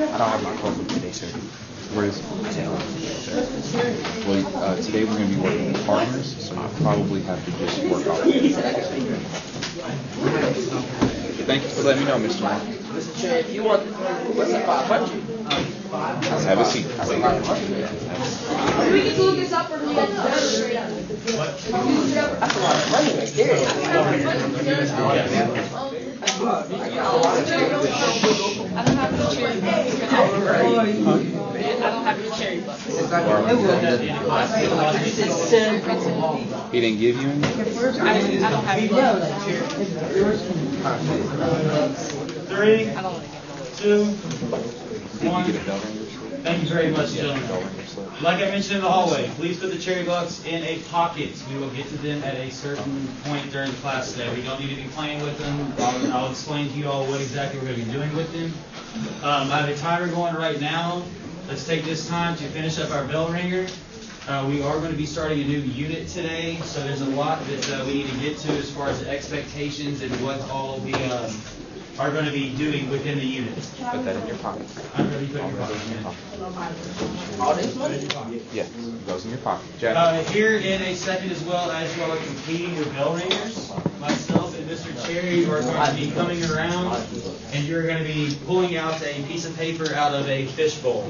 I don't have my phone with me today, sir. Where is it? Well, today we're going to be working with partners, so you probably have to just work off it. Thank you for letting me know, Mr. Moore. Mr. Chair, if you want, what's the 500? Have a seat. Do we need to look this up or do we have to do it straight up? That's a lot of money right there. I don't have the cherry bucks. I don't have the cherry bucks. He didn't give you any? I don't have Three, I don't want to get 2, Did you 1. get a bell ringer? Thank you very much, gentlemen. Like I mentioned in the hallway, please put the cherry bucks in a pocket. We will get to them at a certain point during the class today. We don't need to be playing with them. I'll explain to you all what exactly we're going to be doing with them. I have a timer going right now. Let's take this time to finish up our bell ringer. We are going to be starting a new unit today, so there's a lot that we need to get to as far as the expectations and what all we are going to be doing within the unit. Put that in your pocket. I'm going to be putting your pocket in. All this money? Yeah, it goes in your pocket. Jack? Here in a second, as well as you all are completing your bell ringers, myself and Mr. Cherry are going to be coming around, and you're going to be pulling out a piece of paper out of a fish bowl.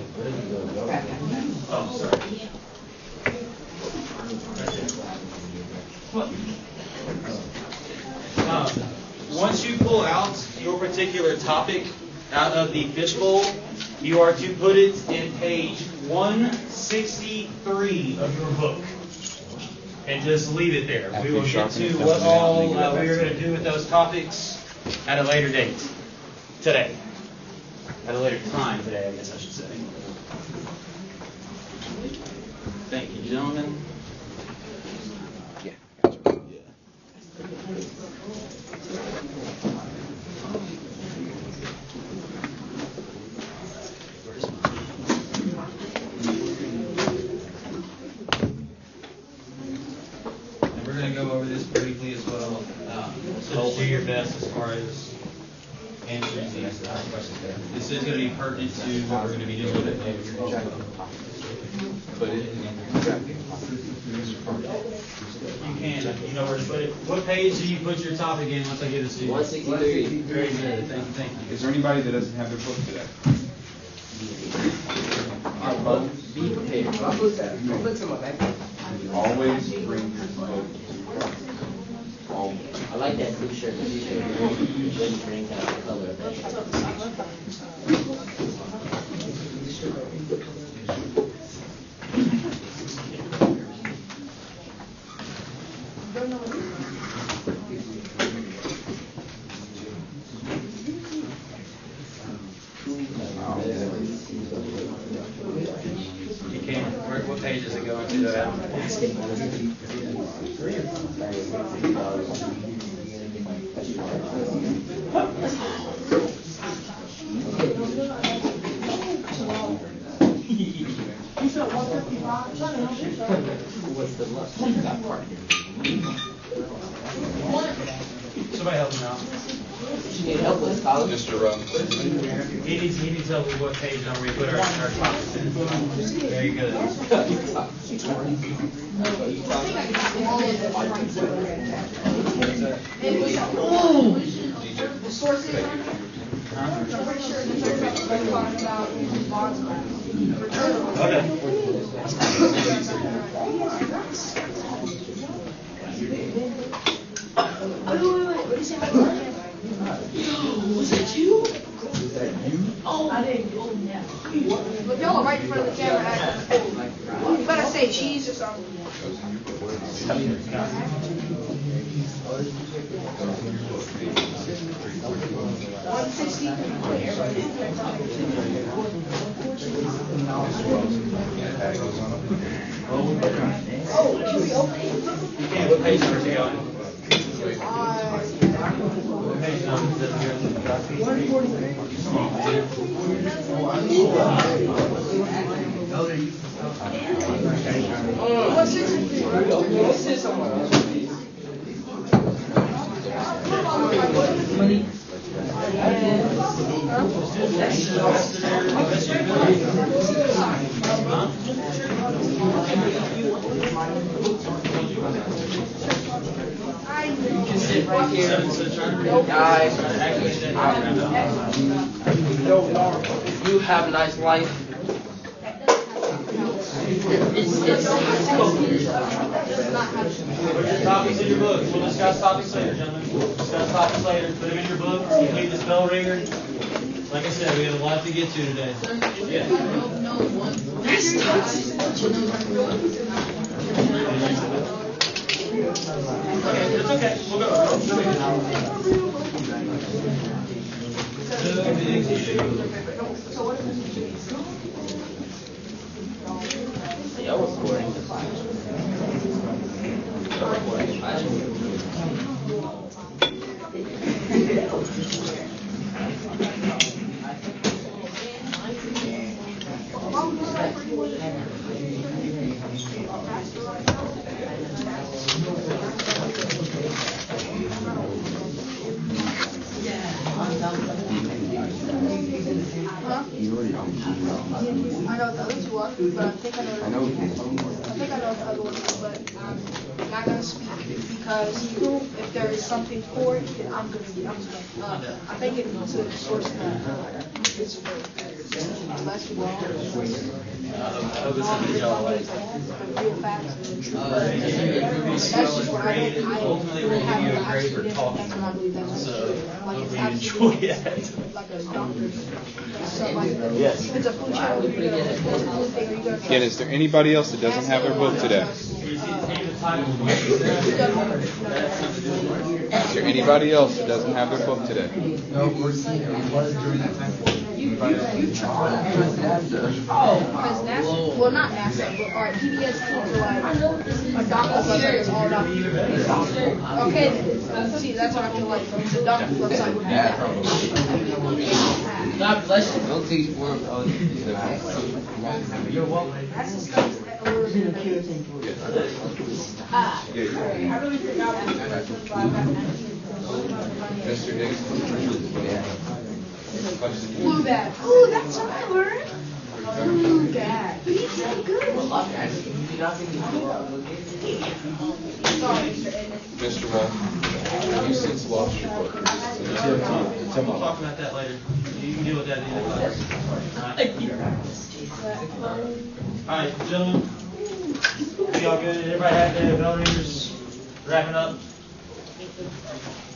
Oh, sorry. Once you pull out your particular topic out of the fishbowl, you are to put it in page 163 of your book. And just leave it there. We will get to what all we are going to do with those topics at a later date. Today. At a later time today, I guess I should say. Thank you, gentlemen. Yeah. And we're going to go over this briefly as well. So just do your best as far as answering these questions there. This is going to be pertinent to what we're going to be doing with it later. Put it in your pocket. You can, you know where to put it. What page do you put your topic in once I give this to you? 163. Very good. Thank you. Is there anybody that doesn't have their book today? Be prepared. I'll put that. I'll put some of that. Always bring your book. Always. I like that blue shirt. The blue shirt. Really brings out the color of that shirt. You can. What page does it go into that? What's the luck? That part. Somebody help him out. You need help with college? Mr. He needs to tell me what page number we put our topics in. Very good. Was that you? Oh, I didn't. Oh, yeah. But y'all are right in front of the camera. You better say cheese or something. 160. Oh, should we open it? You can. What page number is it going? What page number is it here? 160. best to your ability. Huh? You can sit right here. Guys, you have a nice life. It's Topics in your books. We'll discuss topics later, gentlemen. We'll discuss topics later. Put them in your books. Complete this bell ringer. Like I said, we have a lot to get to today. Yeah. Okay, it's okay. We'll go. No big deal. Yeah, I was boring. I know the other two are, but I think I know the other one, but I'm not gonna speak because if there is something for it, then I'm just gonna I think it's a source that is less well. Real fast. That's just what I Ultimately, we'll give you a grade for talking. So, hope you enjoy it. Like a doctor. So like, Yes. if it's a flu shot, you're gonna Again, is there anybody else that doesn't have their book today? Is there anybody else that doesn't have their book today? well, not NASA, but alright, PBS Kids are like a doctor's website is all about okay, see, that's what I feel like. The doctor's website would be that. God bless you. Don't teach work. You're welcome. That's the stuff that we're Mr. Hicks? Blue bag. Ooh, that's what I learned. Blue bag. But he's so good. Mr. Wall, have you since lost your book? We'll talk about that later. You can deal with that in the class. Alright, gentlemen. We all good? Everybody have their bell ringers? Wrapping up?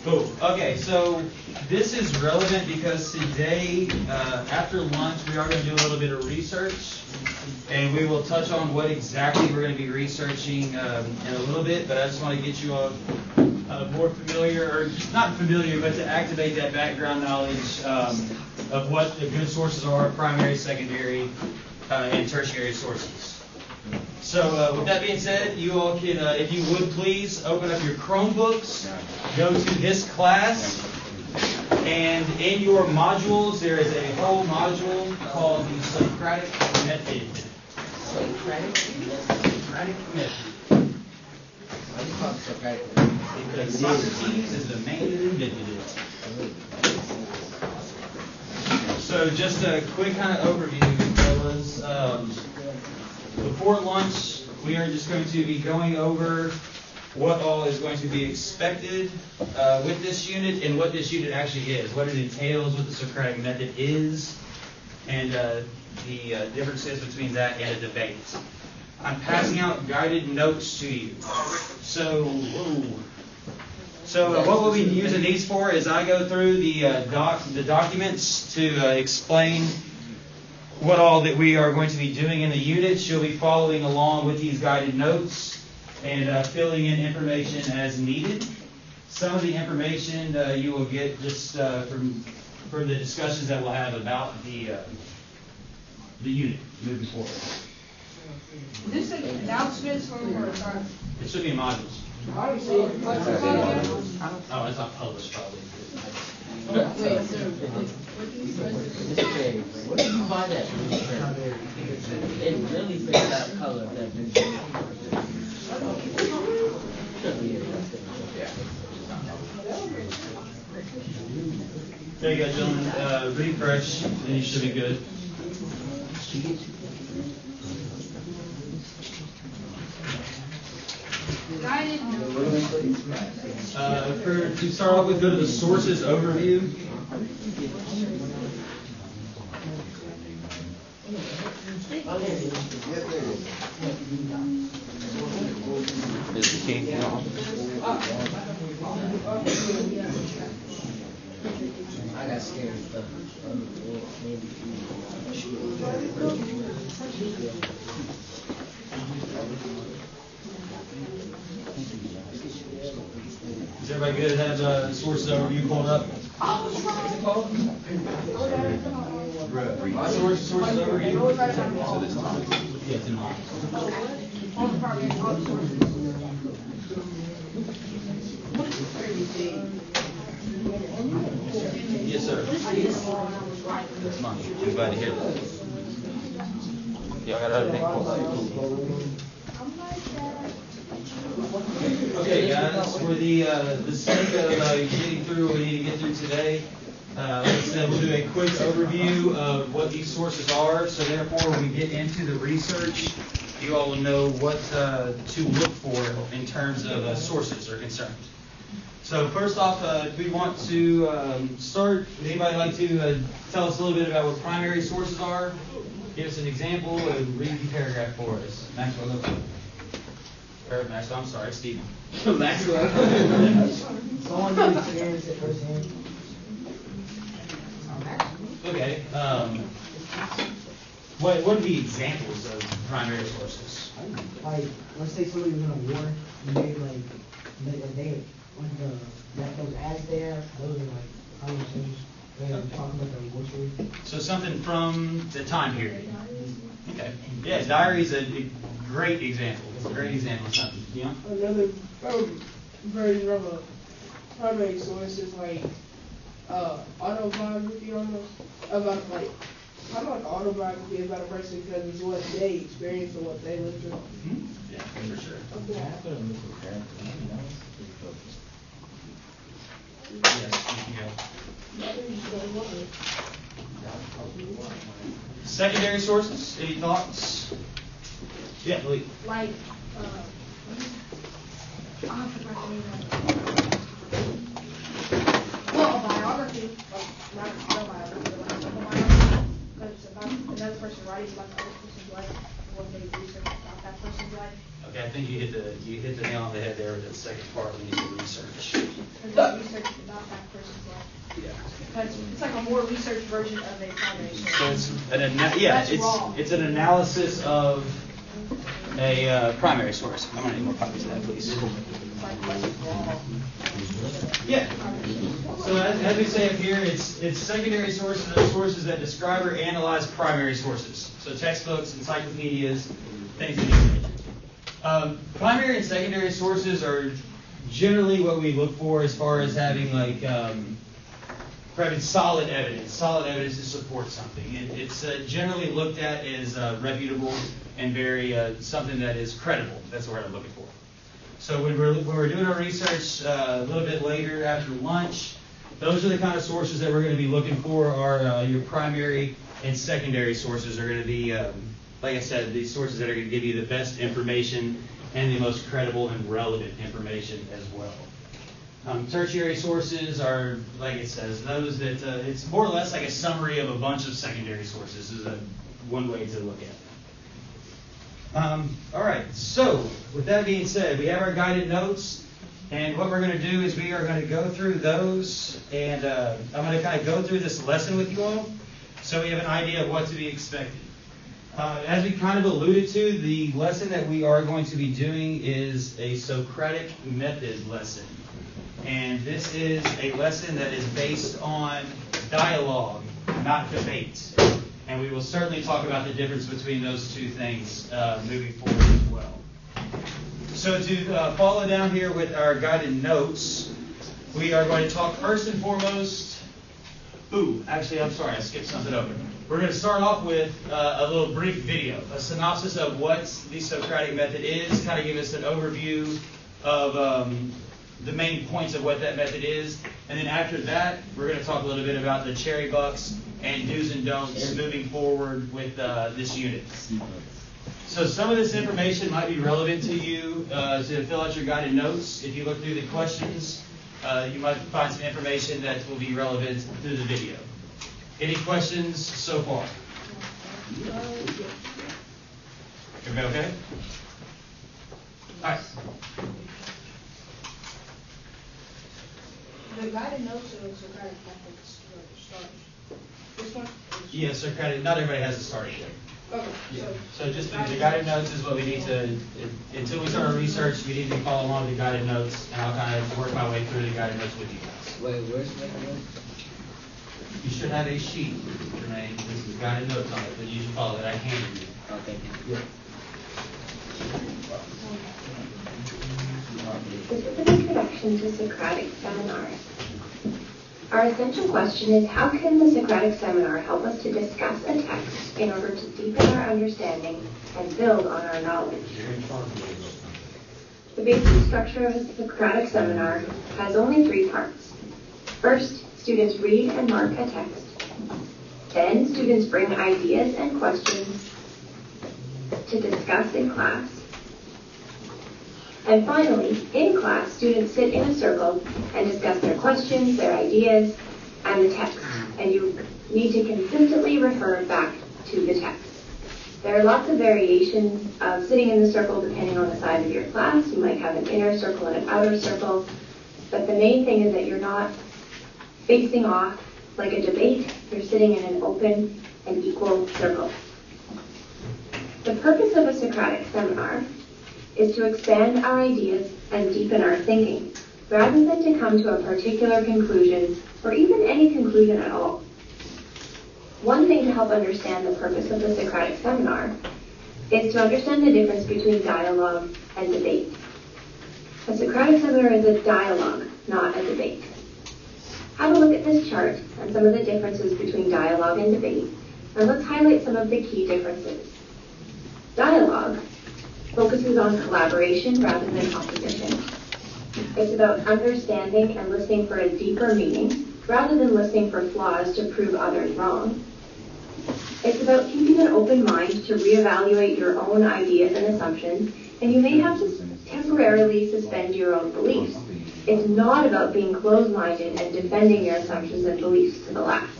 Cool. Okay, so this is relevant because today, after lunch, we are going to do a little bit of research. And we will touch on what exactly we're going to be researching in a little bit. But I just want to get you all more familiar, or not familiar, but to activate that background knowledge of what the good sources are, primary, secondary, and tertiary sources. So with that being said, you all can, if you would please, open up your Chromebooks, go to this class, and in your modules, there is a whole module called the Socratic Method. Socratic Method. Because Socrates is the man that invented it. So just a quick kind of overview, fellas. Before lunch, we are just going to be going over what all is going to be expected with this unit and what this unit actually is, what it entails, what the Socratic method is, and the differences between that and a debate. I'm passing out guided notes to you. So what we'll be using these for is I go through the documents to explain what all that we are going to be doing in the units. You'll be following along with these guided notes and filling in information as needed. Some of the information you will get just from the discussions that we'll have about the unit moving forward. This is announcements from work. It should be in modules. Oh, it's not published probably. What did you buy that? It really fits that color, that vision. There you go, gentlemen. Refresh, and you should be good. To start off with, go to the sources overview. Is the king on? I got scared of stuff. Is everybody good? Have sources overview pulled up? Sources overview. So this time. Yeah, it's in mine. Yes, sir. That's mine. I'm glad to hear that. Y'all got everything pulled up. Okay, guys, for the sake of getting through what we need to get through today, like I said, we'll do a quick overview of what these sources are. So therefore, when we get into the research, you all will know what to look for in terms of sources are concerned. So first off, we want to start. Would anybody like to tell us a little bit about what primary sources are? Give us an example and read the paragraph for us. Maxwell, look. Maxwell, I'm sorry, Stephen. Maxwell. Someone who experienced it firsthand. Okay. What would be examples of primary sources? Like, let's say somebody was in a war, and they left those ads there, those are like conversations, they talk about the war story. So something from the time period. Okay. Yeah, diary is a great example. It's a great example of something. You know? Another version of a primary source is like autobiography almost about like kind of like autobiography about a person because it's what they experienced or what they lived through. Mm-hmm. Yeah, for sure. Yes, yeah. Secondary sources. Any thoughts? Yeah, Lee. Like, I forgot the name of it. Well, a biography, like, not a autobiography, but like a biography, because it's about another person writing about the other person's life, what they research about that person's life. Okay, I think you hit the nail on the head there with the second part when you said research. And they research about that person's life. Yeah. Because it's like a more researched version of a primary source. So it's it's an analysis of a primary source. I'm gonna need more copies of that, please. Yeah. So as we say up here, it's secondary sources are sources that describe or analyze primary sources. So textbooks, encyclopedias, things of that nature. Primary and secondary sources are generally what we look for as far as having like having solid evidence to support something. It's generally looked at as reputable and very something that is credible. That's what I'm looking for. So when we're doing our research a little bit later after lunch, those are the kind of sources that we're going to be looking for. Are your primary and secondary sources are going to be, like I said, these sources that are going to give you the best information and the most credible and relevant information as well. Tertiary sources are, like it says, those that it's more or less like a summary of a bunch of secondary sources is one way to look at it. All right, so with that being said, we have our guided notes, and what we're going to do is we are going to go through those, and I'm going to kind of go through this lesson with you all so we have an idea of what to be expected. As we kind of alluded to, the lesson that we are going to be doing is a Socratic method lesson. And this is a lesson that is based on dialogue, not debate. And we will certainly talk about the difference between those two things moving forward as well. So to follow down here with our guided notes, we are going to talk first and foremost. Actually, I'm sorry, I skipped something over. We're going to start off with a little brief video, a synopsis of what the Socratic method is, kind of give us an overview of the main points of what that method is. And then after that, we're going to talk a little bit about the cherry bucks and do's and don'ts moving forward with this unit. So some of this information might be relevant to you to fill out your guided notes. If you look through the questions, you might find some information that will be relevant through the video. Any questions so far? Everybody okay? All right. The guided notes or Socratic methods start. This one? Yeah, Socratic. Not everybody has a starting point. Okay. Yeah. So just the guided notes is what we need to, until we start our research, we need to follow along with the guided notes, and I'll kind of work my way through the guided notes with you guys. Wait, where's the note? You should have a sheet, Renee. This is guided notes on it, but you should follow it. I handed you. Oh, thank you. Yeah. This is an introduction to Socratic seminars. Our essential question is, how can the Socratic seminar help us to discuss a text in order to deepen our understanding and build on our knowledge? The basic structure of a Socratic seminar has only 3 parts. First, students read and mark a text. Then, students bring ideas and questions to discuss in class. And finally, in class, students sit in a circle and discuss their questions, their ideas, and the text. And you need to consistently refer back to the text. There are lots of variations of sitting in the circle depending on the size of your class. You might have an inner circle and an outer circle. But the main thing is that you're not facing off like a debate. You're sitting in an open and equal circle. The purpose of a Socratic seminar is to expand our ideas and deepen our thinking, rather than to come to a particular conclusion, or even any conclusion at all. One thing to help understand the purpose of the Socratic seminar is to understand the difference between dialogue and debate. A Socratic seminar is a dialogue, not a debate. Have a look at this chart and some of the differences between dialogue and debate, and let's highlight some of the key differences. Dialogue focuses on collaboration rather than opposition. It's about understanding and listening for a deeper meaning, rather than listening for flaws to prove others wrong. It's about keeping an open mind to reevaluate your own ideas and assumptions, and you may have to temporarily suspend your own beliefs. It's not about being closed-minded and defending your assumptions and beliefs to the last.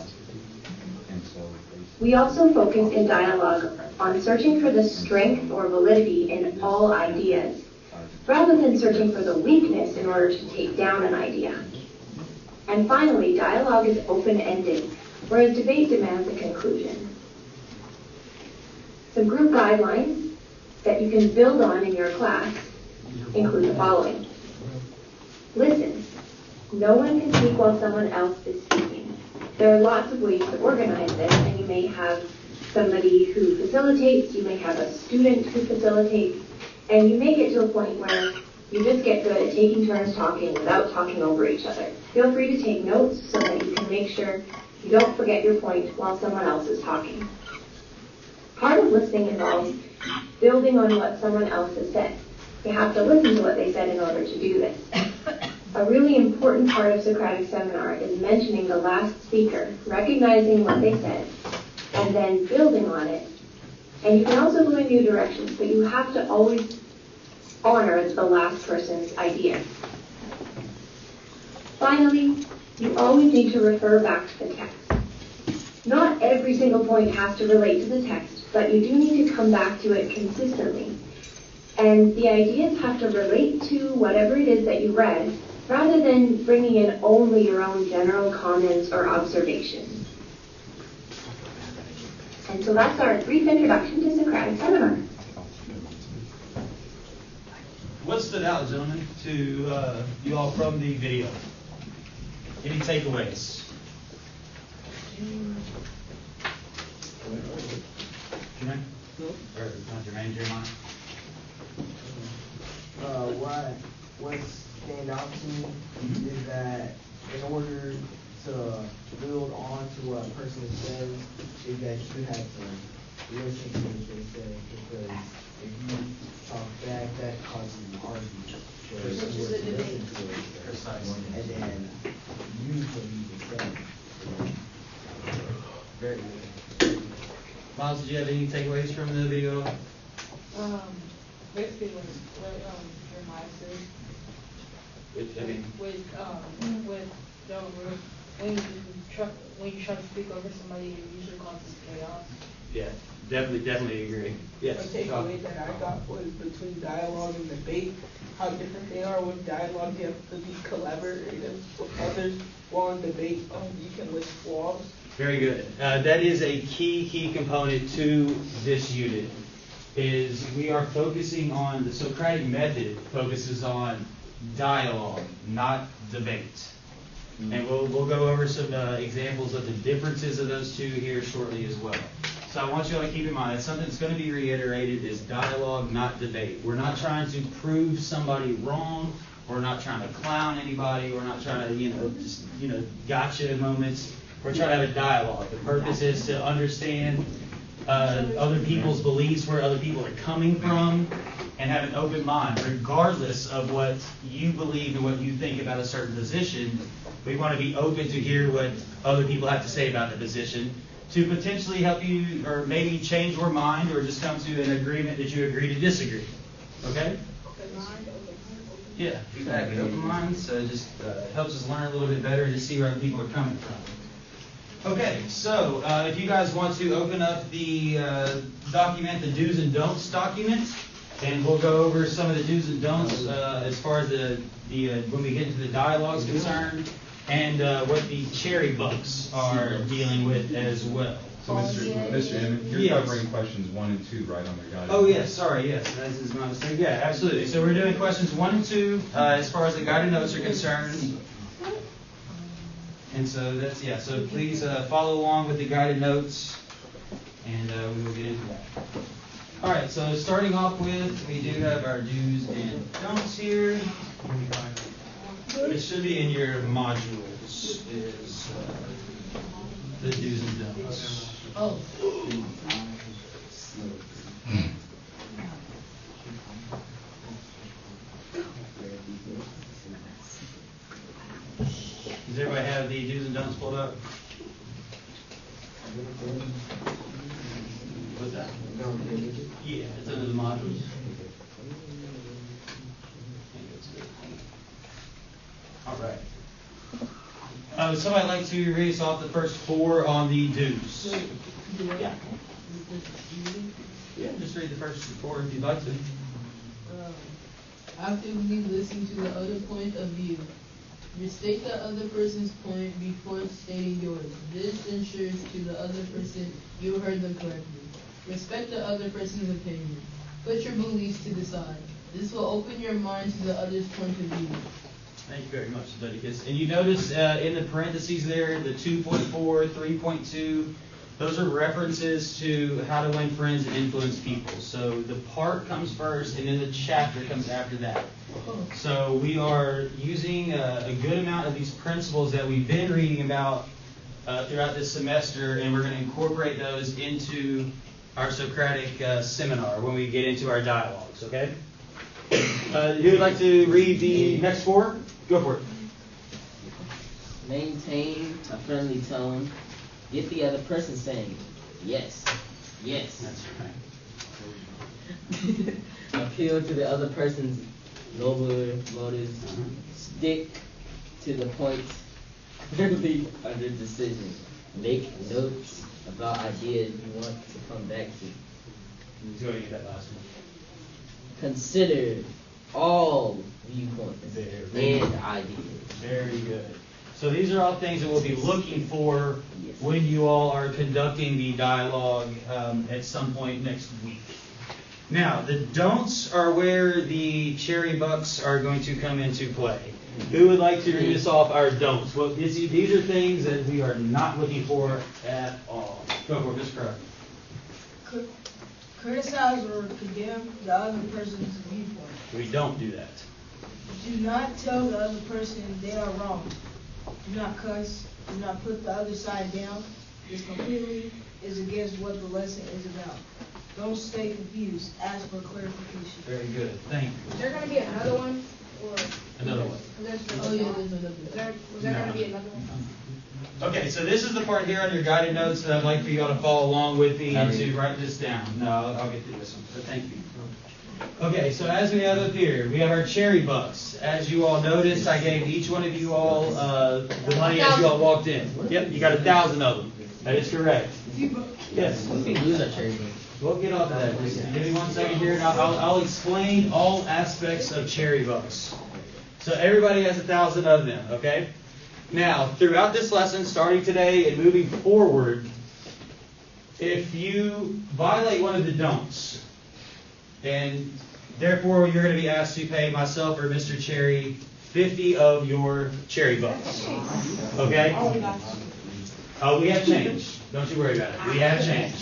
We also focus in dialogue on searching for the strength or validity in all ideas, rather than searching for the weakness in order to take down an idea. And finally, dialogue is open-ended, whereas debate demands a conclusion. Some group guidelines that you can build on in your class include the following. Listen. No one can speak while someone else is speaking. There are lots of ways to organize this, and you may have somebody who facilitates, you may have a student who facilitates, and you may get to a point where you just get good at taking turns talking without talking over each other. Feel free to take notes so that you can make sure you don't forget your point while someone else is talking. Part of listening involves building on what someone else has said. You have to listen to what they said in order to do this. A really important part of Socratic seminar is mentioning the last speaker, recognizing what they said, and then building on it. And you can also go in new directions, but you have to always honor the last person's idea. Finally, you always need to refer back to the text. Not every single point has to relate to the text, but you do need to come back to it consistently. And the ideas have to relate to whatever it is that you read, rather than bringing in only your own general comments or observations. And so that's our brief introduction to Socratic seminar. What stood out, gentlemen, to you all from the video? Any takeaways? Jermaine? Or not Jermaine, Jeremiah? What stand out to me is that in order to build on to what a person says, is that you have to listen to what they say, because if you talk back, that causes an argument. So it's Which is worth a debate. listening to it first, Precisely. and then you believe the same. Very good. Miles, did you have any takeaways from the video? Basically what Jeremiah said. I mean, with when you try to speak over somebody, it usually causes chaos. yeah, definitely agree. Yes. The takeaway that I got was between dialogue and debate, how different they are. With dialogue, you have to be collaborative with others, while in debate, you can list flaws. Very good. That is a key component to this unit, is we are focusing on, the Socratic method focuses on dialogue, not debate. And we'll go over some examples of the differences of those two here shortly as well. So I want you all to keep in mind, something that's going to be reiterated is dialogue, not debate. We're not trying to prove somebody wrong. We're not trying to clown anybody. We're not trying to, gotcha moments. We're trying to have a dialogue. The purpose is to understand other people's beliefs, where other people are coming from, and have an open mind, regardless of what you believe and what you think about a certain position. We want to be open to hear what other people have to say about the position, to potentially help you, or maybe change your mind, or just come to an agreement that you agree to disagree. Okay? Yeah, exactly. Open minds just helps us learn a little bit better to see where other people are coming from. Okay, so if you guys want to open up the document, the do's and don'ts document, and we'll go over some of the do's and don'ts as far as the when we get into the dialogue is concerned, and what the cherry bucks are dealing with as well. So, Mr. Inman, you're Yes. covering questions 1 and 2, right, on the guidance? Oh, yes, sorry, yes, that is my mistake. Yeah, absolutely. So we're doing questions 1 and 2 as far as the guided notes are concerned. And so that's, yeah, so please follow along with the guided notes, and we will get into that. All right, so starting off with, we do have our do's and don'ts here. It should be in your modules, is the do's and don'ts. Oh. Does everybody have the do's and don'ts pulled up? What's that? Yeah, it's under the modules. All right. Would somebody like to read us off the first 4 on the do's? Yeah. Yeah, just read the first 4 if you'd like to. Actively listen to the other point of view. Restate the other person's point before stating yours. This ensures to the other person you heard them correctly. Respect the other person's opinion. Put your beliefs to the side. This will open your mind to the other's point of view. Thank you very much, Leviticus. And you notice in the parentheses there, the 2.4, 3.2, those are references to how to win friends and influence people. So the part comes first, and then the chapter comes after that. So we are using a good amount of these principles that we've been reading about throughout this semester, and we're going to incorporate those into our Socratic seminar when we get into our dialogues, okay? Who would like to read the next 4? Go for it. Maintain a friendly tone. Get the other person saying, yes, yes. That's right. Appeal to the other person's nobler motives. Stick to the points clearly under decision. Make notes about ideas you want to come back to. Let's go ahead and get that last one. Consider all viewpoints Very and ideas. Very good. So these are all things that we'll be looking for when you all are conducting the dialogue at some point next week. Now, the don'ts are where the cherry bucks are going to come into play. Who would like to read us off our don'ts? Well, these are things that we are not looking for at all. Go for it, Mr. Crow. Criticize or condemn the other person's viewpoint. We don't do that. Do not tell the other person they are wrong. Do not cuss. Do not put the other side down. Just completely is against what the lesson is about. Don't stay confused. Ask for clarification. Very good. Thank you. Is there gonna be another one? Or Another one. Oh, yeah, there's another. Was there gonna be another one? Okay, so this is the part here on your guided notes that I'd like for you all to follow along with me and to write this down. No, I'll get through this one, but thank you. Okay, so as we have up here, we have our cherry bucks. As you all noticed, I gave each one of you all the money as you all walked in. Yep, you got 1,000 of them. That is correct. Yes. We lose our cherry. We'll get off of that. Just give me 1 second here, and I'll explain all aspects of cherry bucks. So everybody has 1,000 of them, okay? Now, throughout this lesson, starting today and moving forward, if you violate one of the don'ts, and therefore you're going to be asked to pay myself or Mr. Cherry 50 of your cherry bucks. Okay? Oh, we have change. Don't you worry about it. We have change.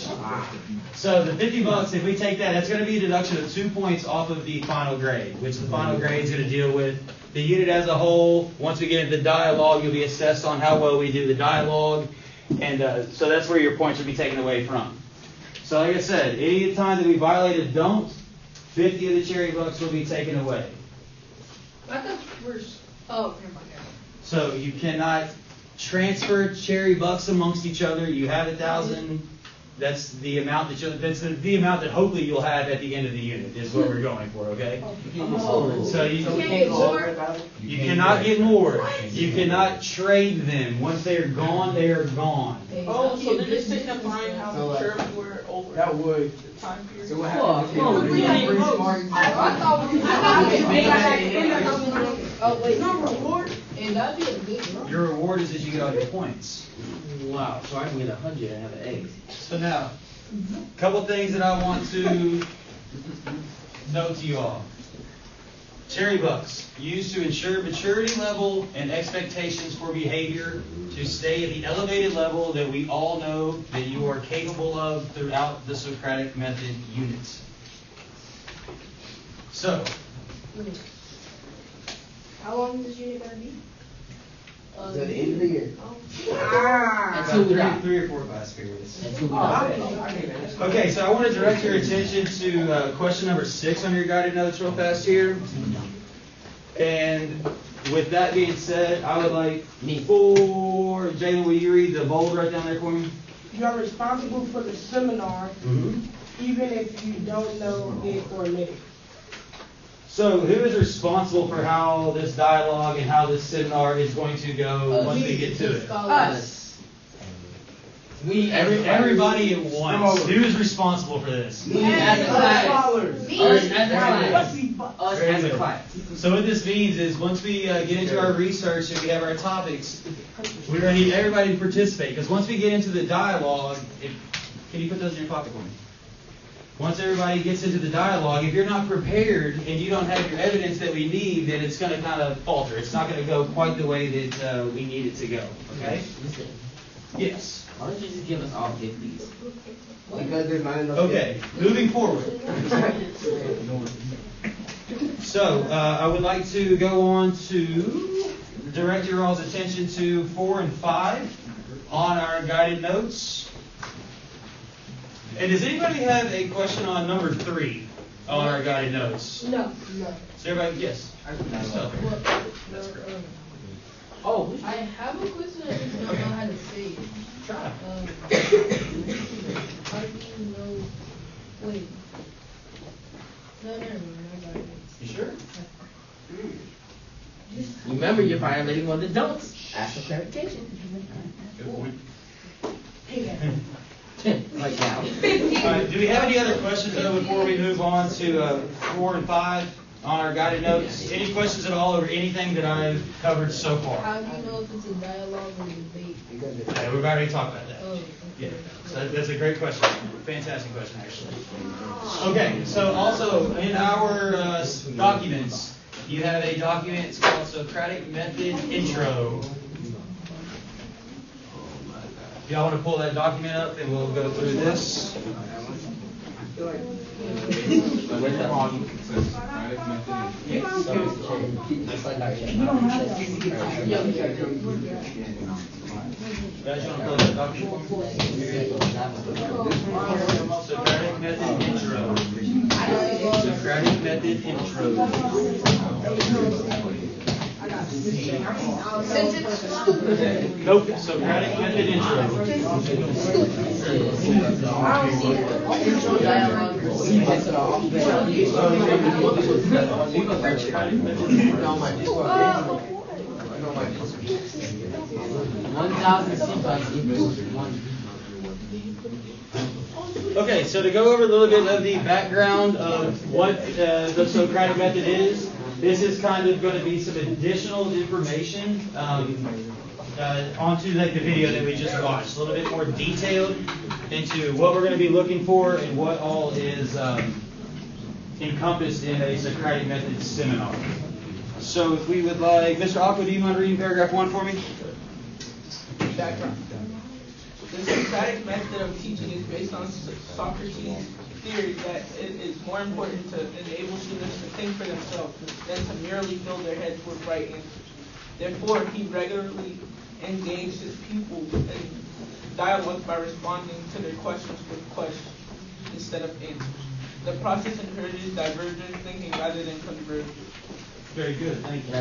So the 50 bucks, if we take that, that's going to be a deduction of 2 points off of the final grade, which the final grade is going to deal with the unit as a whole. Once we get into the dialogue, you'll be assessed on how well we do the dialogue. And so that's where your points will be taken away from. So like I said, any time that we violate a don't, 50 of the cherry bucks will be taken away. I thought we're. Oh, never mind. So you cannot transfer cherry bucks amongst each other. You have 1,000. That's the amount that's the amount that hopefully you'll have at the end of the unit is what we're going for. Okay. So you cannot get more. You cannot trade them. Once they are gone, they are gone. Oh, so they're just signifying how sure we were over That would. the time period. So what happens if Oh, wait. No reward. And that'd be a good one. Your reward is that you get all your points. Wow, so I can get 100 and have an egg. So now, a couple things that I want to note to you all. Cherry bucks, used to ensure maturity level and expectations for behavior to stay at the elevated level that we all know that you are capable of throughout the Socratic method units. So, How long is this unit gonna be? to the end of the year. Until we die. 3 or 4 class periods. Until we die. Okay, so I want to direct your attention to question number 6 on your guided notes real fast here. And with that being said, I would like for Jalen, will you read the bold right down there for me? You are responsible for the seminar, even if you don't know it or admit it. So who is responsible for how this dialogue and how this seminar is going to go once we get to it? Us. We, everybody at once. Who is responsible for this? Me as a class. Us as a class. Us Very as a good. class. So what this means is once we get into our research and we have our topics, we're going to need everybody to participate. Because once we get into the dialogue, can you put those in your pocket for me? Once everybody gets into the dialogue, if you're not prepared and you don't have your evidence that we need, then it's going to kind of falter. It's not going to go quite the way that we need it to go. Okay? Listen, Yes. why don't you just give us all 50s? Because there's not enough. Okay. Moving forward. So I would like to go on to direct your all's attention to 4 and 5 on our guided notes. And does anybody have a question on number 3 on our guided notes? No. So everybody, yes. That's correct. Oh, I have a question, I just don't know how to say it. Try. How do you know? Wait. No, never mind. I got it. You sure? remember you're violating one of the don'ts. Ask for clarification. Good point. Like now. All right, do we have any other questions though before we move on to 4 and 5 on our guided notes? Any questions at all over anything that I've covered so far? How do you know if it's a dialogue or debate? Yeah, we've already talked about that. Oh, okay. Yeah, so that's a great question. Fantastic question, actually. Okay, so also in our documents, you have a document. It's called Socratic Method Intro. Y'all want to pull that document up and we'll go through this? Where's that? Guys, you want to play the document for me? Socratic method intro. Socratic method intro. Nope. Socratic method intro. Intro dialogue. 1,000 seatbelts equals 1. Okay, so to go over a little bit of the background of what the Socratic method is, this is kind of going to be some additional information onto like the video that we just watched. A little bit more detailed into what we're going to be looking for and what all is encompassed in a Socratic method seminar. So if we would like, Mr. Aqua, do you mind reading paragraph 1 for me? Background. The Socratic method of teaching is based on Socrates' theory that it is more important to enable students to think for themselves than to merely fill their heads with right answers. Therefore, he regularly engaged his pupils in dialogue by responding to their questions with questions instead of answers. The process encourages divergent thinking rather than convergence. Very good, thank you.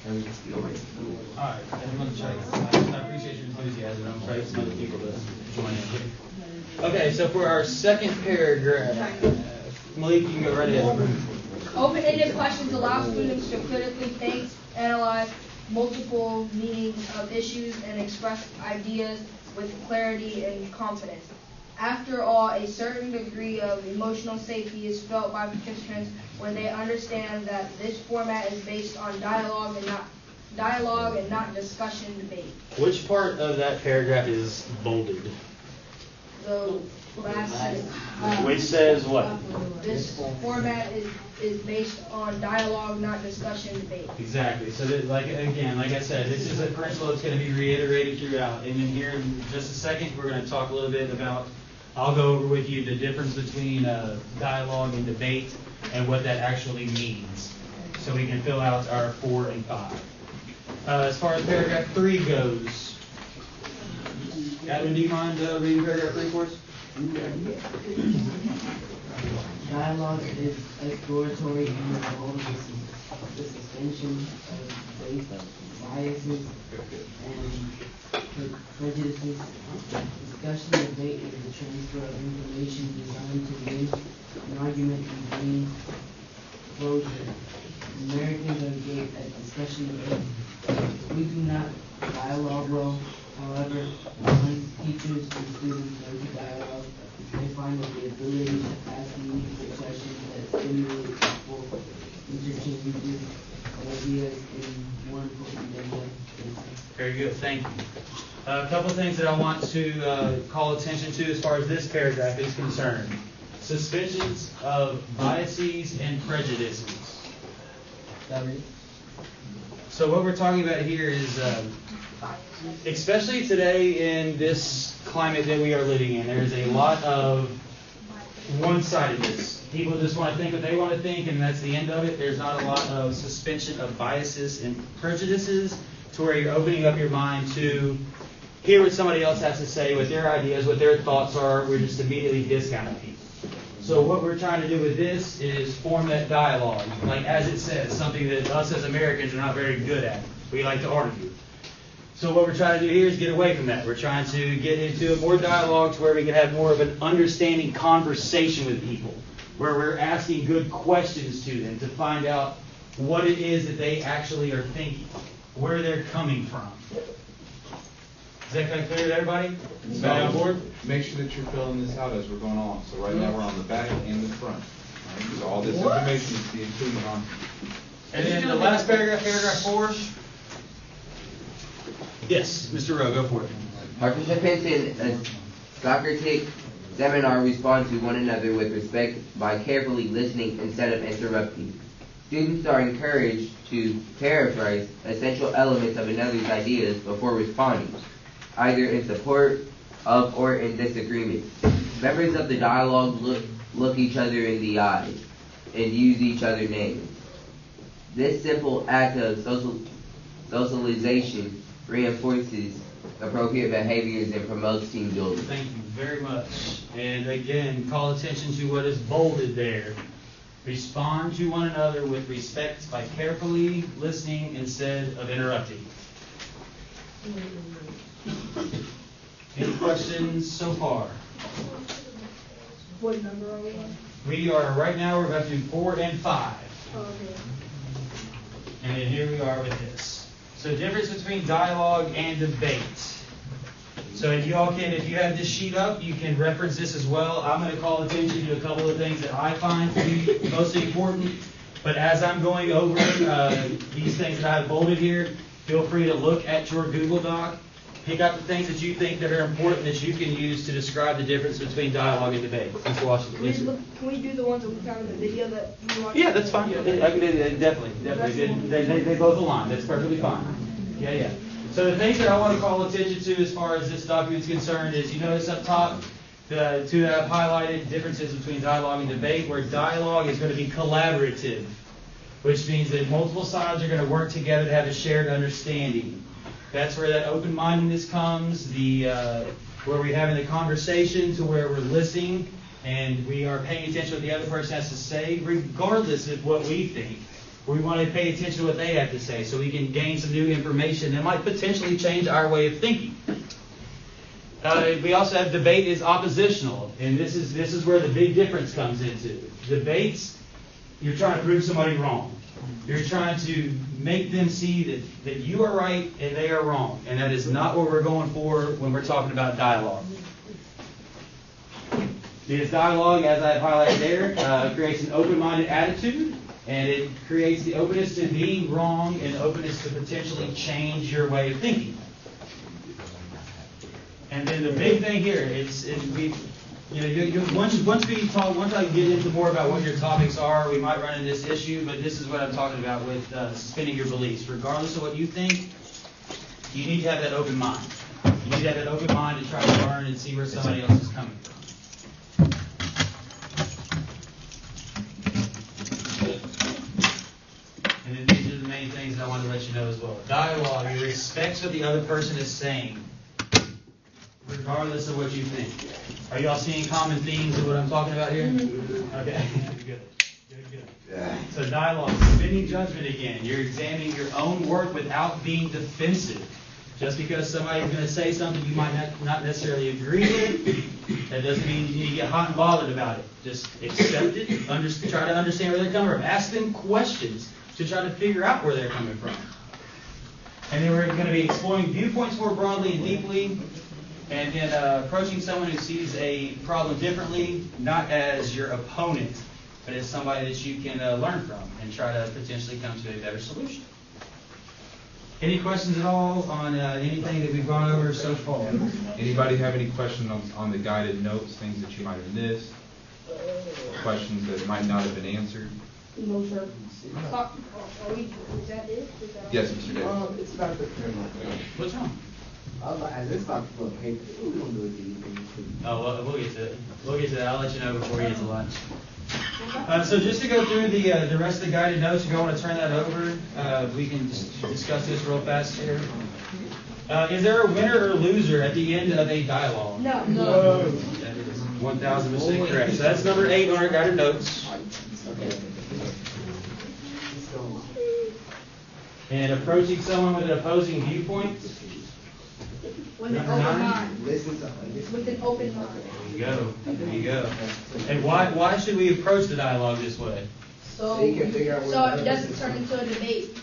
Alright, everyone try. I appreciate your enthusiasm. I'm trying some other people to join in. Okay, so for our second paragraph, Malik, you can go right ahead. Open-ended questions allow students to critically think, analyze multiple meanings of issues, and express ideas with clarity and confidence. After all, a certain degree of emotional safety is felt by participants when they understand that this format is based on dialogue and not discussion debate. Which part of that paragraph is bolded? The last Which says what? This format is based on dialogue, not discussion debate. Exactly. So that, like I said, this is a principle that's going to be reiterated throughout. And then here in just a second, we're going to talk a little bit about, I'll go over with you the difference between dialogue and debate and what that actually means, so we can fill out our 4 and 5. As far as paragraph 3 goes, Adam, do you mind reading paragraph 3 for us? Dialogue is exploratory and involves the suspension of biases and prejudices. Discussion debate is the transfer of information designed to win an argument and gain closure. Americans are great at discussion debate. We do not dialogue well. However, once teachers and students learn to dialogue, they find that the ability to ask meaningful questions that stimulate people interchangeably ideas is more important than that. Very good, thank you. A couple of things that I want to call attention to as far as this paragraph is concerned. Suspensions of biases and prejudices. So what we're talking about here is, especially today in this climate that we are living in, there's a lot of one-sidedness. People just want to think what they want to think, and that's the end of it. There's not a lot of suspension of biases and prejudices to where you're opening up your mind to hear what somebody else has to say, what their ideas, what their thoughts are. We're just immediately discounting people. So what we're trying to do with this is form that dialogue, like as it says, something that us as Americans are not very good at. We like to argue. So what we're trying to do here is get away from that. We're trying to get into a more dialogue to where we can have more of an understanding conversation with people, where we're asking good questions to them to find out what it is that they actually are thinking, where they're coming from. Is that kind of clear to everybody? Is everybody on board? Make sure that you're filling this out as we're going along. So right now we're on the back and the front. All right? So all this information is being included on. And then the last paragraph, paragraph 4. Yes, Mr. Rowe, go for it. Participants in a Socratic seminar respond to one another with respect by carefully listening instead of interrupting. Students are encouraged to paraphrase essential elements of another's ideas before responding, either in support of or in disagreement. Members of the dialogue look each other in the eyes and use each other's names. This simple act of socialization reinforces appropriate behaviors and promotes team building. Thank you very much. And again, call attention to what is bolded there. Respond to one another with respect by carefully listening instead of interrupting. Any questions so far? What number are we on? We are, right now, we're about to do 4 and 5. Oh, okay. And then here we are with this. So difference between dialogue and debate. So if you all can, if you have this sheet up, you can reference this as well. I'm going to call attention to a couple of things that I find to be most important. But as I'm going over these things that I have bolded here, feel free to look at your Google Doc. Pick out the things that you think that are important that you can use to describe the difference between dialogue and debate. Ms. Washington. Can we do the ones that we found in the video that you watched? Yeah, that's fine. I can do that. Definitely. They both align. That's perfectly fine. Yeah. So the things that I want to call attention to as far as this document is concerned is, you notice up top, the two that I've highlighted, differences between dialogue and debate, where dialogue is going to be collaborative, which means that multiple sides are going to work together to have a shared understanding. That's where that open-mindedness comes, where we're having the conversation to where we're listening and we are paying attention to what the other person has to say, regardless of what we think. We want to pay attention to what they have to say so we can gain some new information that might potentially change our way of thinking. We also have debate is oppositional, and this is where the big difference comes into. Debates, you're trying to prove somebody wrong. You're trying to make them see that you are right and they are wrong. And that is not what we're going for when we're talking about dialogue. Because dialogue, as I've highlighted there, creates an open-minded attitude, and it creates the openness to being wrong and openness to potentially change your way of thinking. And then the big thing here once I get into more about what your topics are, we might run into this issue, but this is what I'm talking about with suspending your beliefs. Regardless of what you think, you need to have that open mind. You need to have that open mind to try to learn and see where somebody else is coming from. And then these are the main things that I want to let you know as well. Dialogue, you respect what the other person is saying, regardless of what you think. Are y'all seeing common themes of what I'm talking about here? Okay, good. So dialogue, suspending judgment again. You're examining your own work without being defensive. Just because somebody's going to say something you might not necessarily agree with, that doesn't mean you need to get hot and bothered about it. Just accept it, try to understand where they're coming from. Ask them questions to try to figure out where they're coming from. And then we're going to be exploring viewpoints more broadly and deeply. And then approaching someone who sees a problem differently, not as your opponent, but as somebody that you can learn from and try to potentially come to a better solution. Any questions at all on anything that we've gone over so far? Anybody have any questions on the guided notes, things that you might have missed, questions that might not have been answered? No, sir. Is that it? Yes, Mr. Davis. It's about the What's wrong? As this about the paper, we don't do anything. Oh, we'll get to it. We'll get to that. I'll let you know before you get to lunch. So just to go through the rest of the guided notes, if you want to turn that over, we can just discuss this real fast here. Is there a winner or loser at the end of a dialogue? No. That is 1000% correct. So that's number 8 on our guided notes. And approaching someone with an opposing viewpoint. With an open mind. With an open mind. There you go. And why should we approach the dialogue this way? So it doesn't turn into a debate.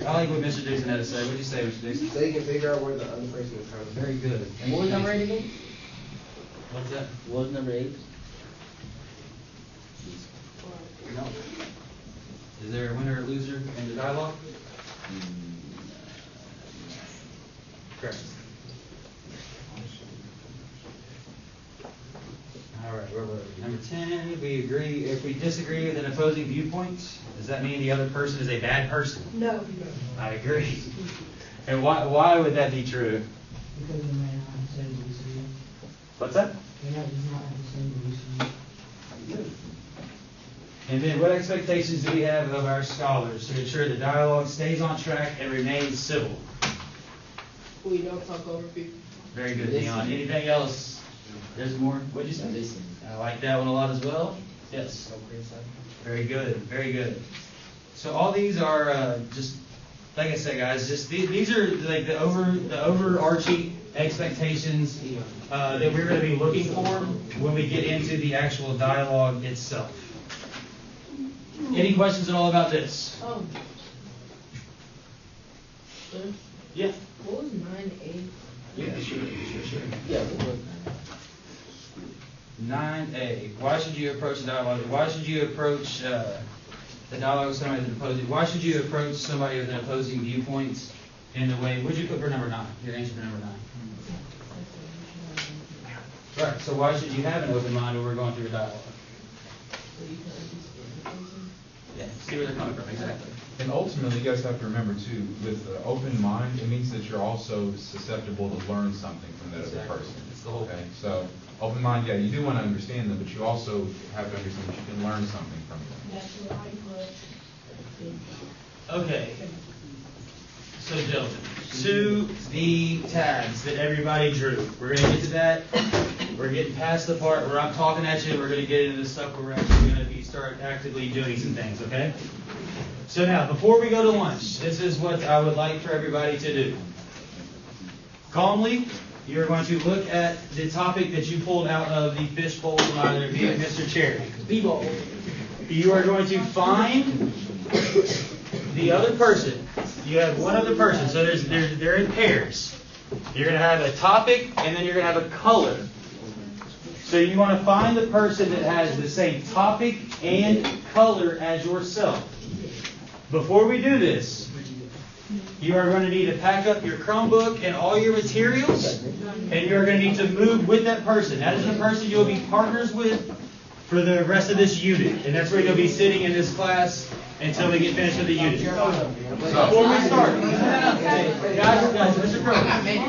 I like what Mr. Dixon had to say. What did you say, Mr. Dixon? So you can figure out where the other person is coming from. Very good. And what was number 8 again? What's that? What was number 8? No. Is there a winner or loser in the dialogue? Correct. All right, where were we? Number 10, we agree. If we disagree with an opposing viewpoint, does that mean the other person is a bad person? No. I agree. And why would that be true? Because they may not have the same beliefs as you. What's that? They might just not have the same beliefs as you. And then what expectations do we have of our scholars to ensure the dialogue stays on track and remains civil? We don't talk over people. Very good, Dion. Anything else? There's more. What'd you say? Listen. I like that one a lot as well. Yes. Very good. Very good. So all these are just like I said, guys. Just these are like the overarching expectations that we're going to be looking for when we get into the actual dialogue itself. Any questions at all about this? Sir, Yeah. what was 9A? Yeah, sure. Yeah. 9A. Why should you approach the dialogue? Why should you approach the dialogue with somebody with an opposing? Why should you approach somebody with an opposing viewpoint in the way? Would you put for number 9? Your answer for number 9. Right. So why should you have an open mind when we're going through a dialogue? Yeah. See where they're coming from. Exactly. And ultimately, you guys have to remember too, with the open mind, it means that you're also susceptible to learn something from that other person. It's the whole Okay, thing. so open mind, yeah, you do want to understand them, but you also have to understand that you can learn something from them. That's right, but Okay. So, gentlemen, to the tags that everybody drew. We're going to get to that. We're getting past the part where I'm talking at you. We're going to get into the stuff where we're actually going to start actively doing some things, okay? So now, before we go to lunch, this is what I would like for everybody to do. Calmly, you're going to look at the topic that you pulled out of the fishbowl from either of you, Mr. Cherry. You are going to find the other person. You have one other person, so they're in pairs. You're going to have a topic, and then you're going to have a color. So you want to find the person that has the same topic and color as yourself. Before we do this, you are going to need to pack up your Chromebook and all your materials, and you're going to need to move with that person. That is the person you'll be partners with for the rest of this unit. And that's where you'll be sitting in this class until we get finished with the unit. Before we start, guys, Mr. Crow,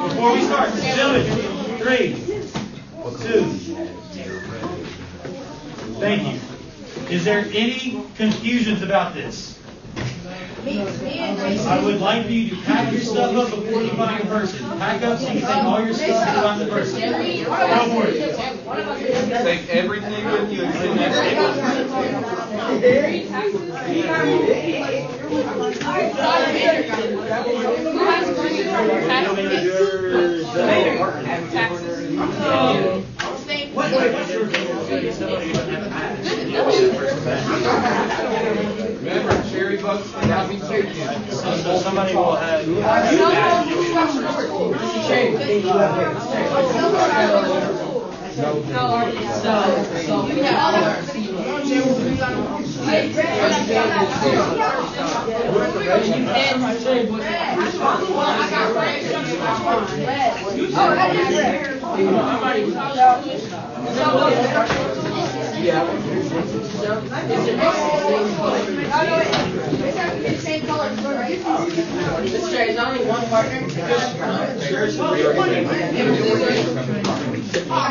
before we start, gentlemen, 3, 2, thank you. Is there any confusions about this? I would like for you to pack your stuff up before you find a person. Pack up so you can take all your stuff and find the person. Go for it. Take everything with you and sit next to Remember, cherry bucks cannot be taken. So somebody will have. Same color. There's only one partner. Same color,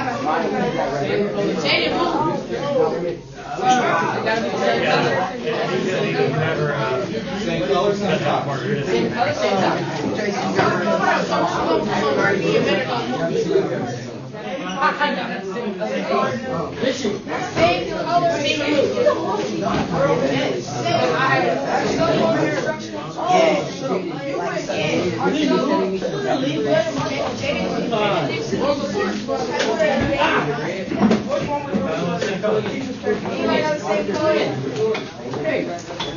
same top. Same color, same top.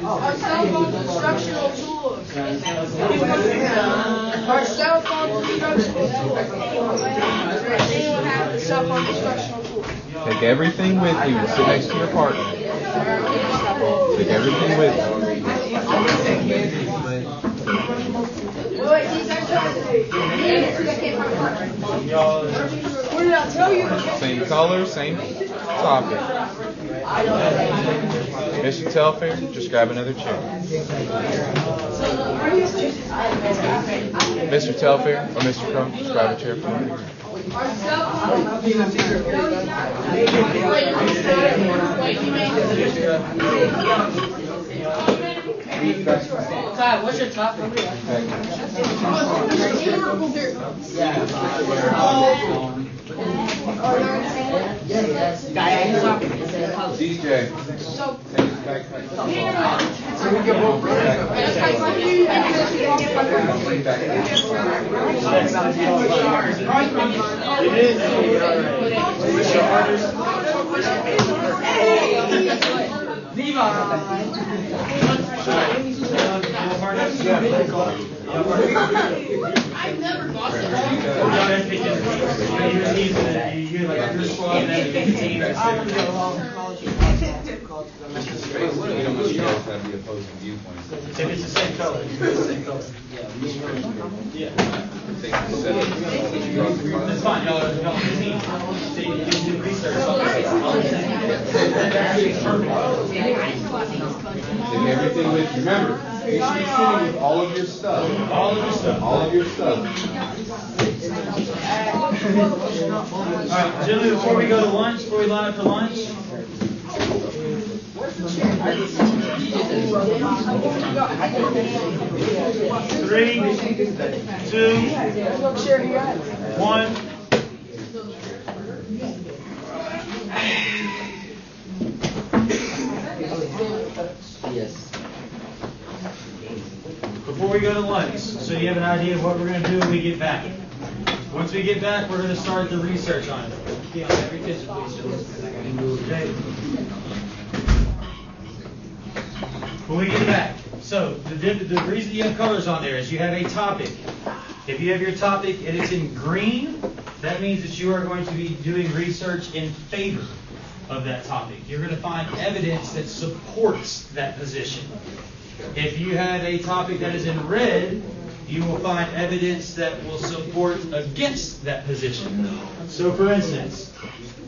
Our cell phone instructional tools. Our cell phone instructional tools. Anyone have the cell phone instructional tools? Take everything with you and sit next to your partner. Take everything with you. Wait, these are what did I tell you? Same color, same topic. Mr. Telfair, just grab another chair. Mr. Telfair or Mr. Crow, just grab a chair for me. Kai, what's your topic? DJ. I've never lost it. You're like your squad and then the team. We don't want you guys to have the opposing viewpoints. If it's the same color, it's the same color. Yeah. That's fine, y'all are team. So you can do research. Take everything with you. Remember, you should be sitting with all of your stuff. All of your stuff. All of your stuff. Alright, gentlemen, before we go to lunch, before we line up for lunch. 3, 2, 1. Yes. Before we go to lunch, so you have an idea of what we're going to do when we get back. Once we get back, we're going to start the research on it. Yeah, every kitchen, please. Okay. When we get back, so the reason you have colors on there is you have a topic. If you have your topic and it's in green, that means that you are going to be doing research in favor of that topic. You're going to find evidence that supports that position. If you have a topic that is in red, you will find evidence that will support against that position. So for instance,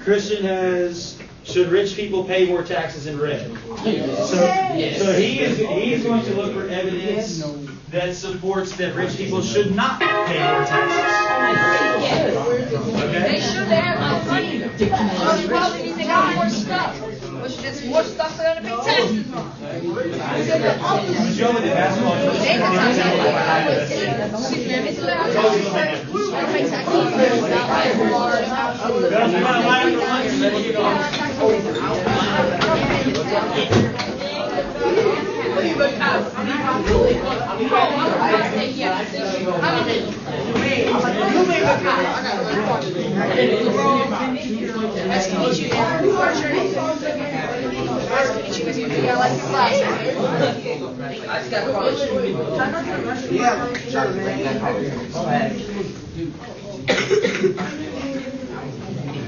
Christian has, should rich people pay more taxes in red? So he is going to look for evidence that supports that rich people should not pay more taxes. Okay? They should have more money. The only problem is they got more stuff. Which is more stuff for them to pay taxes on. Joe with the basketball. They can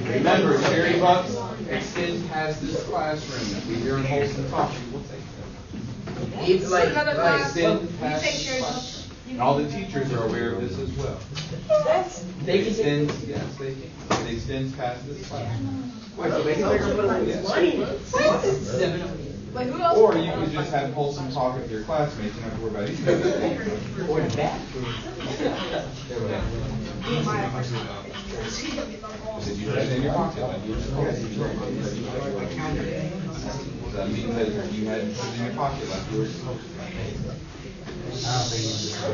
Remember, Cherry Bucks, extend past this classroom. If we hear in wholesome talking, we'll take them. It's like Extend past this classroom. And all the teachers are aware of this as well. they can Extends, yes, they can. It extends past this classroom. Like who else? Or you could just have wholesome talk with your classmates and not have to worry about anything. or the bathroom. Did you put it in your pocket? So that means that you had to put it in your pocket like you were supposed to. Yes, sir.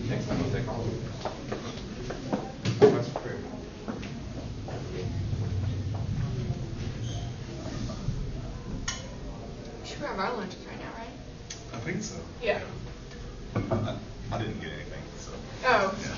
Next time I'll take all of it. That's prayer. We should grab our lunches right now, right? I think so. Yeah. I didn't get anything, so. Oh. Yeah.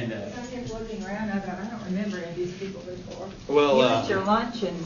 And I kept looking around, I thought, I don't remember any of these people before. Well, You ate your lunch and